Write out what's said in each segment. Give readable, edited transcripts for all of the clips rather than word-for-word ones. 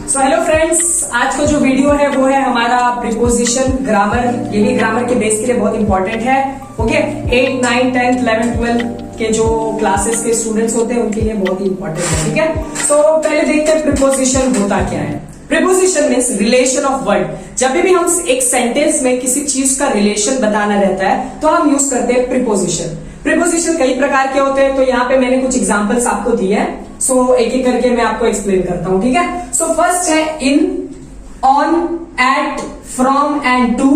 So hello friends, आज का जो वीडियो है वो है हमारा प्रीपोजिशन ग्रामर। ये भी ग्रामर के बेस के लिए बहुत इंपॉर्टेंट है। ओके, 8, 9, 10, 11, 12 के जो क्लासेस के स्टूडेंट्स होते हैं उनके लिए बहुत ही इंपॉर्टेंट है। ठीक है, सो पहले देखते हैं प्रीपोजिशन होता क्या है। Preposition means relation of word. जब भी हम एक सेंटेंस में किसी चीज का रिलेशन बताना रहता है तो हम यूज करते हैं प्रीपोजिशन। प्रीपोजिशन कई प्रकार के होते हैं, तो यहाँ पे मैंने कुछ एग्जांपल्स आपको दिए हैं। सो एक एक करके मैं आपको एक्सप्लेन करता हूं। ठीक है, सो फर्स्ट है in, on, at, from and to,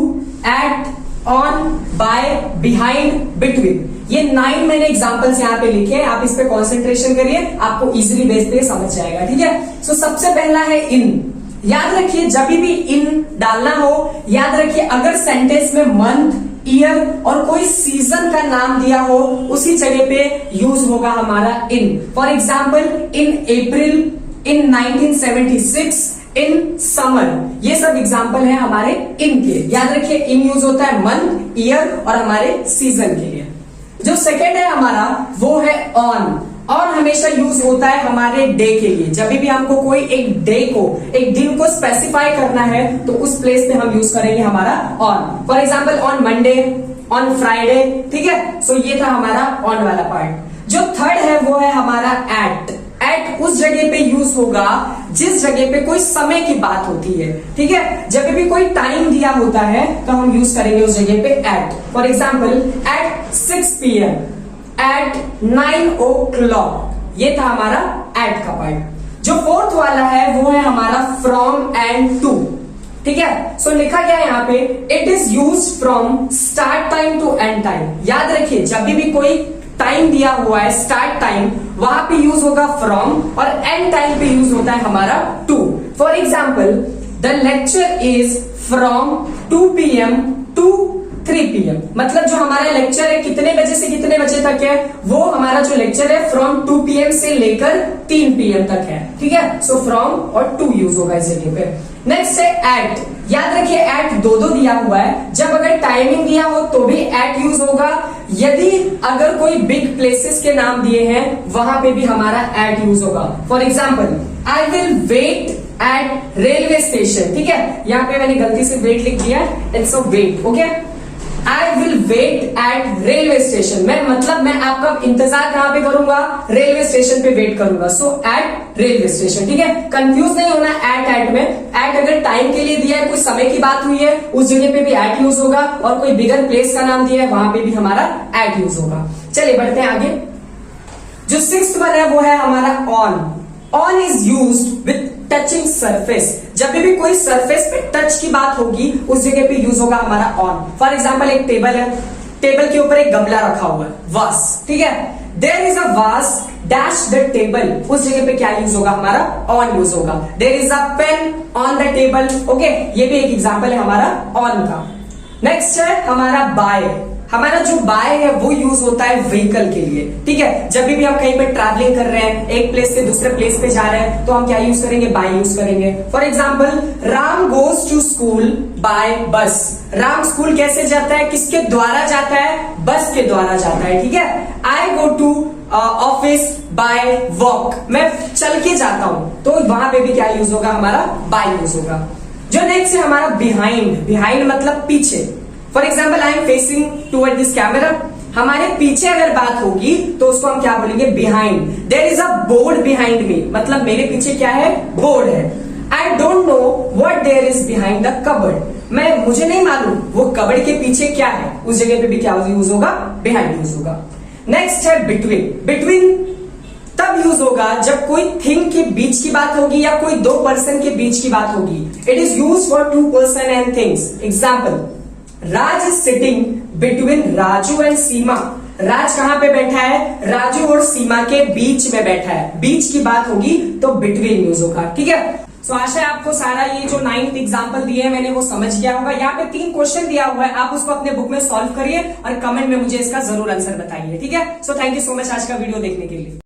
at, on, by, behind, between. ये 9 मैंने एग्जांपल्स यहाँ पे लिखे हैं। आप इस पे कॉन्सेंट्रेशन करिए, आपको इजीली बेस पे समझ जाएगा। ठीक है, सो सबसे पहला है इन। याद रखिए, जब भी इन डालना हो, याद रखिए अगर सेंटेंस में मंथ, ईयर और कोई सीजन का नाम दिया हो, उसी जगह पे यूज होगा हमारा in. For example, in April, in 1976, in summer. ये सब एग्जाम्पल है हमारे इन के। याद रखिए इन यूज होता है मंथ, ईयर और हमारे सीजन के लिए। जो सेकेंड है हमारा वो है ऑन। और हमेशा यूज होता है हमारे डे के लिए। जब भी हमको कोई एक डे को, एक दिन को स्पेसिफाई करना है तो उस प्लेस पे हम यूज करेंगे हमारा on. For example on Monday, on Friday. ठीक है, सो ये था हमारा ऑन वाला पार्ट। जो थर्ड है वो है हमारा एट। एट उस जगह पे यूज होगा जिस जगह पे कोई समय की बात होती है। ठीक है, जब भी कोई टाइम दिया होता है तो हम यूज करेंगे उस जगह पे at. For example at 6 PM, at 9 o'clock। ये था हमारा एट का पार्ट। जो फोर्थ वाला है वो है हमारा फ्रॉम एंड टू। ठीक है, सो लिखा गया यहाँ पे it is use from start time to end time. याद रखिए जब भी कोई टाइम दिया हुआ है, स्टार्ट टाइम, वहां पे यूज होगा फ्रॉम और एंड टाइम पे यूज होता है हमारा to. For example the lecture is from 2 PM to 3 PM। मतलब जो हमारा लेक्चर है कितने बजे से कितने बजे तक है, वो हमारा जो लेक्चर है फ्रॉम 2 PM से लेकर 3 PM तक है। ठीक है, सो फ्रॉम और टू यूज होगा इस जगह पे। नेक्स्ट है एट। याद रखिए एट दो दिया हुआ है। जब अगर टाइमिंग दिया हो तो भी एट यूज होगा। यदि अगर कोई बिग प्लेसेस के नाम दिए हैं वहां पे भी हमारा एट यूज होगा। For example I will wait at railway station. ठीक है, यहाँ पे मैंने गलती से वेट लिख दिया, it's a wait. Okay, I will wait at railway station. मैं आपका इंतजार कहां पे करूंगा, रेलवे स्टेशन पे वेट करूंगा। सो एट रेलवे स्टेशन। ठीक है, कंफ्यूज नहीं होना एट में। एट अगर टाइम के लिए दिया है, कोई समय की बात हुई है, उस जगह पे भी एट यूज होगा। और कोई बिगर प्लेस का नाम दिया है वहां पे भी हमारा एट यूज होगा। चलिए बढ़ते हैं आगे। जो 6th वन है वो है हमारा on. On is used with touching surface. जब भी कोई सरफेस पे टच की बात होगी उस जगह पे यूज होगा हमारा ऑन। फॉर एग्जाम्पल एक टेबल है, टेबल के ऊपर एक गमला रखा हुआ है, वास। ठीक है, देयर इज अ वास डैश द टेबल। उस जगह पे क्या यूज होगा हमारा ऑन यूज होगा। There is a pen on the table. Okay, ये भी एक एग्जाम्पल है हमारा ऑन का। नेक्स्ट है हमारा बाय। हमारा जो बाय है वो यूज होता है व्हीकल के लिए। ठीक है, जब भी हम कहीं पे ट्रैवलिंग कर रहे हैं, एक प्लेस से दूसरे प्लेस पे जा रहे हैं, तो हम क्या यूज करेंगे, बाय यूज करेंगे। For example Ram goes to school by bus. Ram school कैसे जाता है, किसके द्वारा जाता है, बस के द्वारा जाता है। ठीक है, I go to office by walk. मैं चल के जाता हूं, तो वहां पे भी क्या यूज होगा हमारा बाय यूज होगा। जो नेक्स्ट है हमारा बिहाइंड। बिहाइंड मतलब पीछे। For example I am facing toward this camera. हमारे पीछे अगर बात होगी तो उसको हम क्या बोलेंगे, behind. There is a board behind me. मतलब मेरे पीछे क्या है, बोर्ड है। I don't know what there is behind the cupboard. मुझे नहीं मालूम वो कबर्ड के पीछे क्या है, उस जगह पे भी क्या यूज होगा, बिहाइंड यूज होगा। नेक्स्ट है बिटवीन। बिटवीन तब यूज होगा जब कोई थिंग के बीच की बात होगी या कोई दो पर्सन के बीच की बात होगी। It is use for 2 person and things. Example Raj is sitting between Raju and Seema. Raj कहां पे बैठा है, राजू और सीमा के बीच में बैठा है। बीच की बात होगी तो बिटवीन यूज होगा। ठीक है, सो आशा है आपको सारा ये जो 9th एग्जाम्पल दिए हैं मैंने वो समझ गया होगा। यहाँ पे 3 क्वेश्चन दिया हुआ है, आप उसको अपने बुक में सॉल्व करिए और कमेंट में मुझे इसका जरूर आंसर बताइए। ठीक है, so thank you so much आज का वीडियो देखने के लिए।